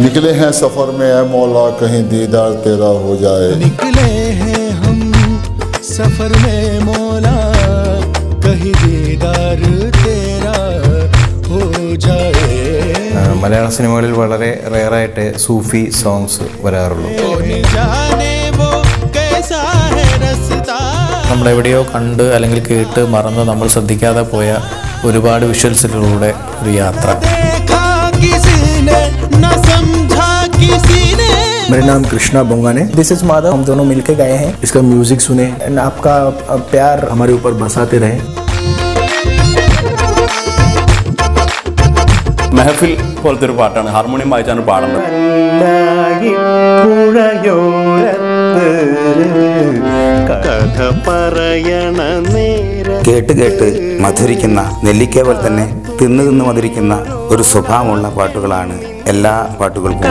निकले हैं सफर में ऐ मौला कहीं दीदार तेरा हो जाए निकले हैं हम सफर में मौला कहीं दीदार तेरा हो जाए മലയാള സിനിമകളിൽ വളരെ റെയറായിട്ട് സൂഫി സോങ്സ് വരാറുള്ളൂ. നമ്മളെവിടെയോ കണ്ട് അല്ലെങ്കിൽ കേട്ട് മറന്ന് നമ്മൾ ശ്രദ്ധിക്കാതെ പോയ ഒരുപാട് വിഷ്വൽസിലൂടെ ഒരു യാത്ര. मेरा नाम कृष्णा बोंगाने, दिस इज माधव. हम दोनों मिलके गए हैं, इसका म्यूजिक सुने एंड आपका प्यार हमारे ऊपर बरसाते रहे. മെഹഫിൽ പോലത്തെ ഒരു പാട്ടാണ്, ഹാർമോണിയം വായിച്ചാണ് പാടുന്നത്. കേട്ട് കേട്ട് മധുരിക്കുന്ന നെല്ലിക്ക പോലെ തന്നെ തിന്ന് തിന്ന് മധുരിക്കുന്ന ഒരു സ്വഭാവമുള്ള പാട്ടുകളാണ് എല്ലാ പാട്ടുകൾക്കും.